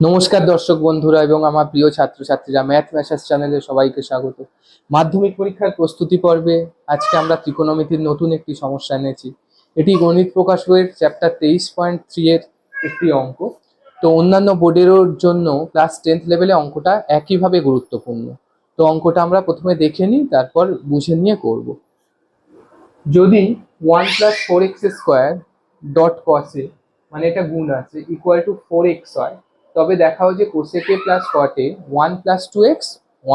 নমস্কার দর্শক বন্ধুরা এবং আমার প্রিয় ছাত্রছাত্রীরা, ম্যাথ ম্যাশাস চ্যানেলে সবাইকে স্বাগত। মাধ্যমিক পরীক্ষার প্রস্তুতি পর্বে আজকে আমরা ত্রিকোণমিতির নতুন একটি সমস্যা এনেছি। এটি গণিত প্রকাশ বইয়ের চ্যাপ্টার 23.3 এর একটি অঙ্ক। তো অন্যান্য বোর্ডেরও জন্য ক্লাস 10th লেভেলে অঙ্কটা একইভাবে গুরুত্বপূর্ণ। তো অঙ্কটা আমরা প্রথমে দেখে নিই, তারপর বুঝে নিয়ে করব। যদি 1 + 4x স্কোয়ার ডট কসে, মানে এটা গুণ আছে, ইকুয়াল টু 4x হয়, তবে দেখাও যে কোসেকে প্লাস কটে 1 + 2x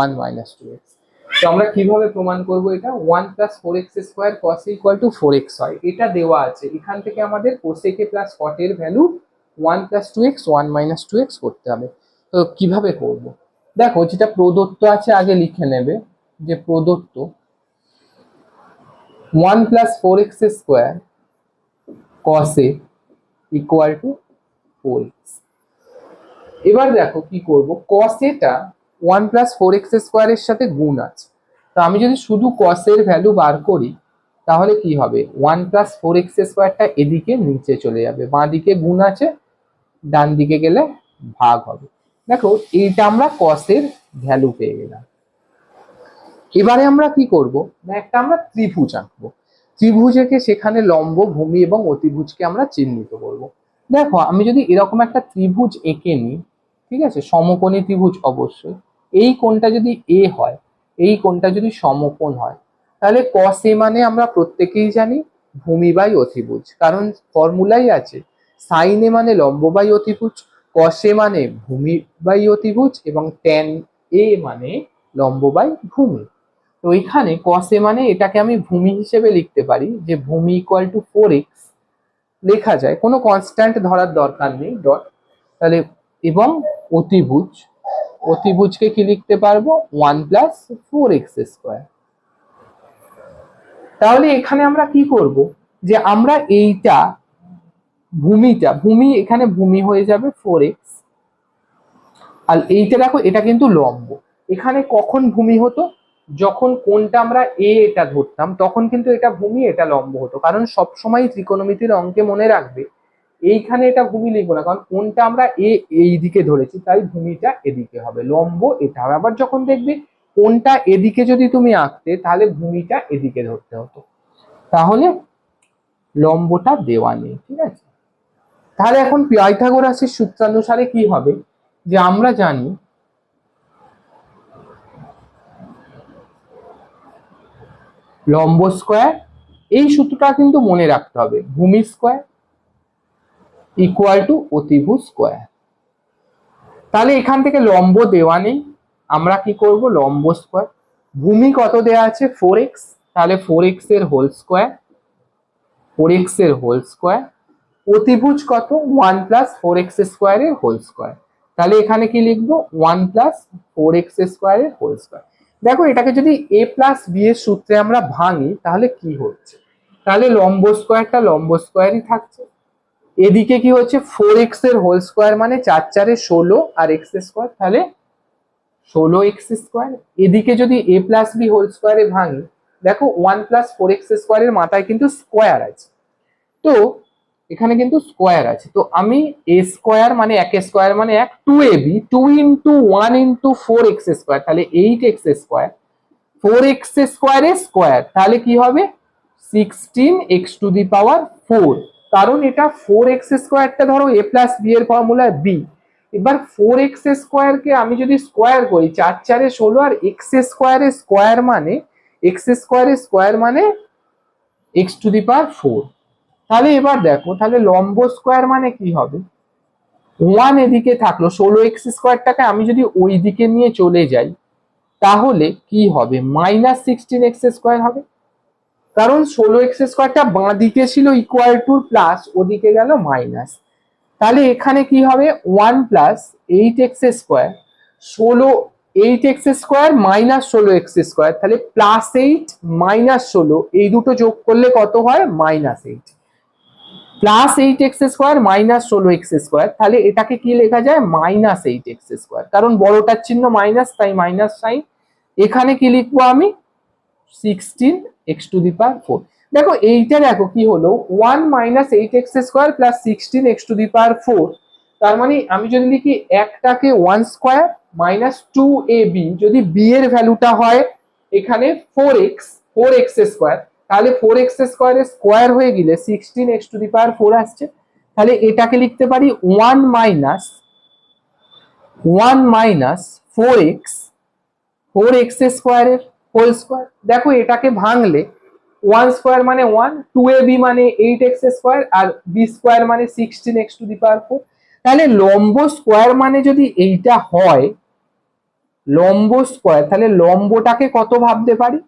1 - 2x। তো আমরা কিভাবে প্রমাণ করব এটা? 1 + 4x square কসে equal to 4x হয়, এটা দেওয়া আছে। এখান থেকে আমাদের cosec plus কটের value 1 + 2x 1 - 2x করতে হবে। তো কিভাবে করব? দেখো, যেটা প্রদত্ত আছে আগে লিখে নেবে, যে প্রদত্ত 1 + 4x square cos equal to 4x। এবার দেখো কি করব, cos টা 1 + 4x স্কোয়ারের সাথে গুণ আছে। তো আমি যদি শুধু cos এর ভ্যালু বার করি তাহলে কি হবে, 1 + 4x স্কোয়ারটা এদিকে নিচে চলে যাবে, বাঁ দিকে গুণ আছে, ডান দিকে গেলে ভাগ হবে। দেখো, এইটা আমরা cos এর ভ্যালু পেয়ে গেলাম। এবারে আমরা কি করব না, একটা আমরা ত্রিভুজ আঁকবো। ত্রিভুজকে সেখানে লম্ব, ভূমি এবং অতিভুজকে আমরা চিহ্নিত করব। দেখো, আমি যদি এরকম একটা ত্রিভুজ এঁকে নিই, ঠিক আছে, সমকোণী ত্রিভুজ অবশ্যই। এই কোণটা যদি এ হয়, এই কোণটা যদি সমকোণ হয়, তাহলে cos a মানে আমরা প্রত্যেকেই জানি ভূমি বাই অতিভুজ, কারণ ফর্মুলাই আছে sin a মানে লম্ব বাই অতিভুজ, cos a মানে ভূমি বাই অতিভুজ এবং tan a মানে লম্ব বাই ভূমি। তো এখানে cos a মানে এটাকে আমি ভূমি হিসেবে লিখতে পারি, যে ভূমি ইকুয়াল টু 4x লেখা যায়, কোনো কনস্ট্যান্ট ধরার দরকার নেই, ডট। তাহলে এবং অতিভুজ, অতিভুজকে কি লিখতে পারবো, 1 + 4x স্কোয়ার। তাহলে এখানে আমরা কি করব, যে আমরা এইটা ভূমি এখানে ভূমি হয়ে যাবে 4x, আর এইটা দেখো, এটা কিন্তু লম্ব। এখানে কখন ভূমি হতো, যখন কোনটা আমরা এটা ধরতাম তখন কিন্তু এটা ভূমি, এটা লম্ব হতো। কারণ সবসময় ত্রিকোণমিতির অঙ্কে মনে রাখবে, এইখানে এটা ভূমি লিখবো না, কারণ কোনটা আমরা এই দিকে ধরেছি, তাই ভূমিটা এদিকে হবে, লম্ব এটা হবে। আবার যখন দেখবে কোনটা এদিকে যদি তুমি আঁকতে, তাহলে ভূমিটা এদিকে ধরতে হতো। তাহলে লম্বটা দেওয়া নেই, ঠিক আছে। তাহলে এখন পাইথাগোরাসের সূত্রানুসারে কি হবে, যে আমরা জানি লম্ব স্কোয়ার, এই সূত্রটা কিন্তু মনে রাখতে হবে, ভূমি স্কোয়ার ইকুয়াল টু অতিভুজ স্কোয়ার। তাহলে এখান থেকে লম্ব দেওয়া নেই, আমরা কি করব, লম্ব স্কোয়ার। ভূমি কত দেওয়া আছে, 4x, তাহলে 4x এর হোল স্কোয়ার, 4x এর হোল স্কোয়ার। অতিভুজ কত, 1 + 4x স্কোয়ারের হোল স্কোয়ার। তাহলে এখানে কি লিখবো, 1 + 4x স্কোয়ারের হোল স্কোয়ার। দেখো, এটাকে যদি a + b এর সূত্রে আমরা ভাঙি তাহলে কি হচ্ছে, তাহলে লম্ব স্কোয়ারটা লম্ব স্কোয়ারই থাকছে। এদিকে কি হচ্ছে, 4x এর হোল স্কোয়ার মানে 4 × 4 = 16 আর x স্কোয়ার, তাহলে 16x স্কোয়ার। এদিকে যদি a + b হোল স্কোয়ারে ভাঙি, দেখো 1 + 4x স্কোয়ারের মাথায় কিন্তু স্কোয়ার আছে, তো এখানে কিন্তু স্কোয়ার আছে। তো আমি a স্কোয়ার মানে 1 স্কোয়ার মানে 1, 2ab 2 × 1 × 4x স্কোয়ার, তাহলে 8x স্কোয়ার, 4x স্কোয়ারের স্কোয়ার, তাহলে কি হবে 16x⁴, কারণ এটা 4x স্কোয়ারটা ধরো a + b এর ফর্মুলা b। এবার 4x স্কোয়ারকে আমি যদি স্কোয়ার করি, 4 × 4 = 16 আর x স্কোয়ারের স্কোয়ার মানে x⁴। তাহলে এবার দেখো, তাহলে লম্ব স্কোয়ার মানে কি হবে, 1 এদিকে থাকলো, 16x স্কোয়ারটাকে আমি যদি ওই দিকে নিয়ে চলে যাই তাহলে কি হবে, -16x স্কোয়ার হবে, কারণ 16x স্কোয়ারটা বাঁ দিকে ছিল ইকুয়াল টু প্লাস, ওদিকে গেল মাইনাস। তাহলে এখানে কি হবে, 1 + 8x square 8x square -16x square, তাহলে +8 -16, এই দুটো যোগ করলে কত হয়, -8, +8x স্কোয়ার -16x স্কোয়ার। তাহলে এটাকে কি লেখা যায়, -8x স্কোয়ার, কারণ বড়টার চিহ্ন মাইনাস, তাই মাইনাস সাইন। এখানে কি লিখবো আমি, 16x⁴। দেখো এইটা, দেখো কি হলো, 1 - 8x স্কোয়ার + 16x⁴, তার মানে আমি যদি লিখি একটাকে 1 স্কোয়ার মাইনাস 2ab, যদি বি এর ভ্যালুটা হয় এখানে 4x স্কোয়ার, তাহলে 4x স্কোয়ারের স্কোয়ার হয়ে গেলে 16x⁴ আসছে। তাহলে এটাকে লিখতে পারি 1 মাইনাস 4x স্কোয়ারের হোল স্কোয়ার। দেখো এটাকে ভাঙলে 1 স্কোয়ার মানে 1, 2ab মানে 8x স্কোয়ার, আর b স্কোয়ার মানে 16x⁴। তাহলে লম্ব স্কোয়ার মানে যদি এইটা হয় লম্ব স্কোয়ার, তাহলে লম্বটাকে কত ভাবতে পারি?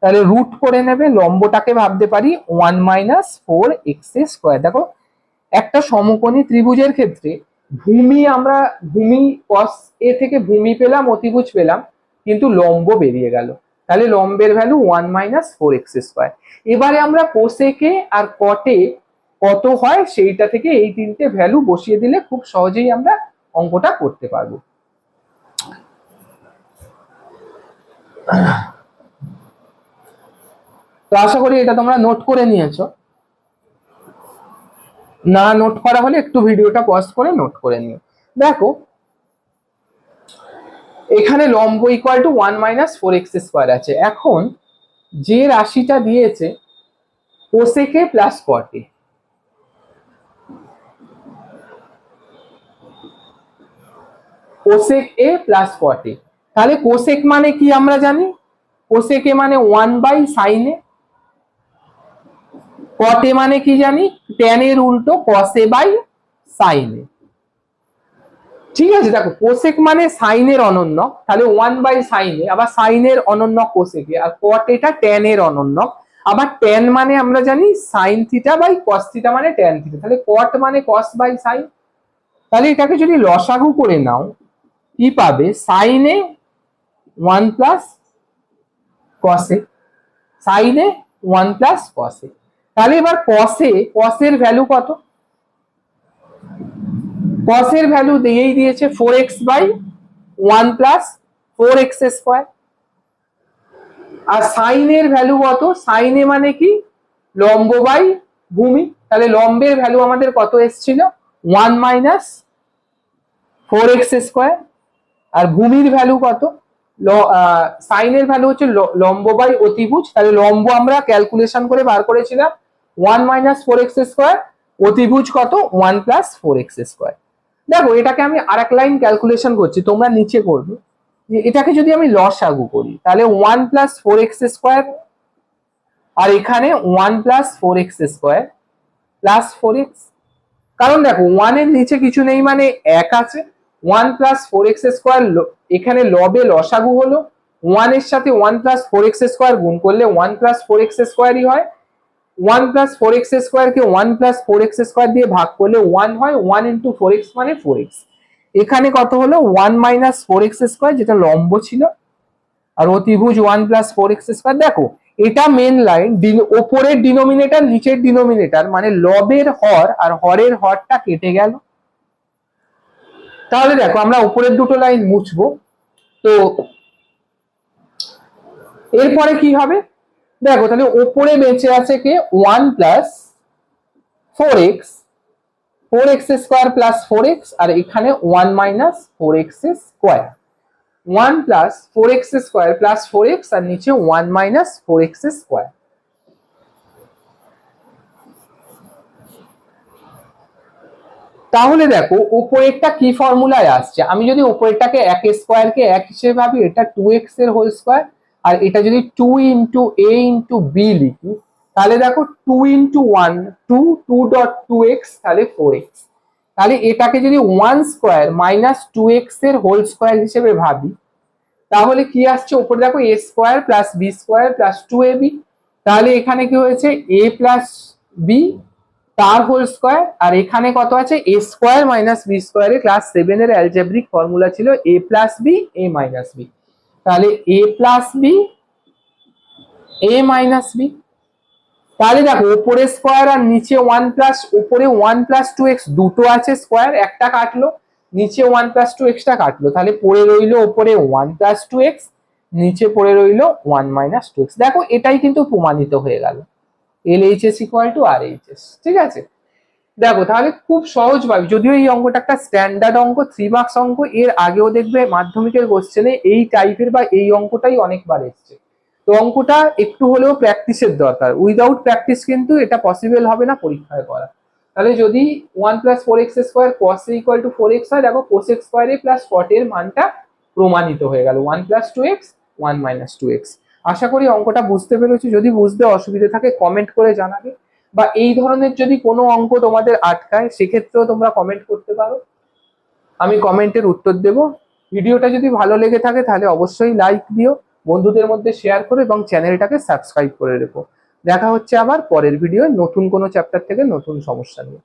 তাহলে রুট করে নেবে, লম্বটাকে ভাবতে পারি 1 মাইনাস 4x স্কোয়ার। দেখো একটা সমকোণী ত্রিভুজের ক্ষেত্রে ভূমি cos a থেকে ভূমি পেলাম, অতিভুজ পেলাম, কিন্তু লম্ব বেরিয়ে গেল, তাহলে লম্বের ভ্যালু 1 মাইনাস 4x স্কোয়ার। এবারে আমরা কোসেকে আর কটে কত হয় সেইটা থেকে এই তিনটে ভ্যালু বসিয়ে দিলে খুব সহজেই আমরা অঙ্কটা করতে পারবো। তো আশা করি এটা তোমরা নোট করে নিয়েছো। না নোট করা হলে একটু ভিডিওটা পজ করে নোট করে নিও। দেখো এখানে লম্ব equal to 1 minus 4x square আছে। এখন যে রাশিটা দিয়েছে cosec A plus cot A, cosec A plus cot A, তাহলে কোসেক মানে কি আমরা জানি, কোসেক এ মানে 1 বাই সাইন এ, কটে মানে কি জানি, ট্যান এর উল্টো কস এ বাই সাইন এ। ঠিক আছে, দেখো কোসেক মানে সাইনের অনন্যক, তাহলে 1 বাই সাইন এ, আবার সাইনের অনন্যক কোসেকে, আর কট এটা ট্যান এর অনন্যক, আবার ট্যান মানে আমরা জানি sine theta by cos theta মানে ট্যান থিটা, তাহলে কট মানে কস বাই সাইন। তাহলে এটাকে যদি লসাগু করে নাও কি পাবে, সাইনে 1 প্লাস কসে, সাইনে 1 প্লাস কসে। তাহলে এবার কসের ভ্যালু কত, কসের ভ্যালু দিয়েই দিয়েছে 4x by 1 plus 4x square. আর সাইনের ভ্যালু কত, সাইনে মানে কি লম্ব বাই ভূমি, তাহলে লম্বের ভ্যালু আমাদের কত এসেছিল 1 মাইনাস 4x স্কোয়ার, আর ভূমির ভ্যালু কত, সাইনের ভ্যালু হচ্ছে লম্ব বাই অতিভুজ, তাহলে লম্ব আমরা ক্যালকুলেশন করে বার করেছিলাম 1 মাইনাস 4x স্কোয়ার, অতিভুজ কত 1 প্লাস 4x স্কোয়ার। দেখো এটাকে আমি আরেক লাইন ক্যালকুলেশন করছি, তোমরা নিচে করবে, যে এটাকে যদি আমি লসাগু করি তাহলে 1 প্লাস 4x স্কোয়ার, আর এখানে 1 plus 4x square plus 4x, কারণ দেখো 1 এর নিচে কিছু নেই মানে 1 আছে, 1 প্লাস 4x স্কোয়ার, এখানে লবে লসাগু হলো, 1 এর সাথে 1 প্লাস 4x স্কোয়ার গুণ করলে 1 প্লাস 4x স্কোয়ারই হয়, 1 প্লাস 4x স্কোয়ার কে 1 প্লাস 4x স্কোয়ার দিয়ে ভাগ করলে 1 হয়, 1 ইন্টু 4x মানে 4x, এখানে কত হলো 1 মাইনাস 4x স্কোয়ার যেটা লম্ব ছিল, আর অতিভুজ 1 প্লাস 4x স্কোয়ার। দেখো এটা মেন লাইন, ওপরের ডিনোমিনেটর নিচের ডিনোমিনেটর মানে লবের হর আর হরের হরটা কেটে গেল। তাহলে দেখো আমরা উপরের দুটো লাইন মুছবো, তো এরপরে কি হবে, দেখো তাহলে ওপরে বেঁচে আছে কে 1 plus 4x square plus 4x, আর এখানে 1 minus 4x square, 1 plus 4x square plus 4x, আর নিচে 1 মাইনাস 4x স্কোয়ার। তাহলে দেখো উপরেরটা কি ফর্মুলায় আসছে, আমি যদি উপরেরটাকে 1 স্কোয়ারকে 1 হিসেবে ভাবি, এটা 2x এর হোল স্কোয়ার, আর এটা যদি 2 ইন্টু a ইন্টু b লিখি, তাহলে দেখো 2 ইন্টু 1 2.2x, তাহলে 4x। তাহলে এটাকে যদি 1 স্কোয়ার মাইনাস 2x এর হোল স্কোয়ার হিসেবে ভাবি, তাহলে কি আসছে উপরে দেখো a square plus b square plus 2ab, তাহলে এখানে কি হয়েছে a প্লাস b তার হোল স্কোয়ার, আর এখানে কত আছে a স্কোয়ার মাইনাস b স্কোয়ারে ক্লাস 7 এর অ্যালজেব্রিক ফর্মুলা ছিল a plus b a minus b, তাহলে a plus b a minus b। তাহলে দেখো উপরে স্কোয়ার আর নিচে 1 প্লাস, উপরে 1 প্লাস 2x দুটো আছে স্কোয়ার, একটা কাটলো, নিচে 1 প্লাস 2x টা কাটলো, তাহলে পড়ে রইলো উপরে 1 প্লাস 2x, নিচে পড়ে রইলো 1 মাইনাস 2x। দেখো এটাই কিন্তু প্রমাণিত হয়ে গেল, LHS ইকুয়াল টু RHS। ঠিক আছে, দেখো তাহলে খুব সহজভাবে, যদিও এই অঙ্কটা একটা স্ট্যান্ডার্ড অঙ্ক, 3 মার্কস অঙ্ক, এর আগেও দেখবে মাধ্যমিকের কোশ্চেনে এই টাইপের বা এই অঙ্কটাই অনেকবার এসছে। তো অঙ্কটা একটু হলেও প্র্যাকটিসের দরকার, উইদাউট প্র্যাকটিস কিন্তু এটা পসিবল হবে না পরীক্ষায় করা। তাহলে যদি 1 + 4x² cos a = 4x হয়, দেখো cos x square a plus cot এর মানটা প্রমাণিত হয়ে গেল, 1 + 2x 1 - 2x। আশা করি অঙ্কটা বুঝতে পেরেছি, যদি বুঝতে অসুবিধা থাকে কমেন্ট করে জানাবে, বা এই ধরনের যদি কোনো অঙ্ক তোমাদের আটকায় সেক্ষেত্রেও তোমরা কমেন্ট করতে পারো, আমি কমেন্টের উত্তর দেব। ভিডিওটা যদি ভালো লেগে থাকে তাহলে অবশ্যই লাইক দিও, বন্ধুদের মধ্যে শেয়ার করো এবং চ্যানেলটাকে সাবস্ক্রাইব করে রেখো। দেখা হচ্ছে আবার পরের ভিডিও নতুন কোনো চ্যাপ্টার থেকে নতুন সমস্যা নিয়ে।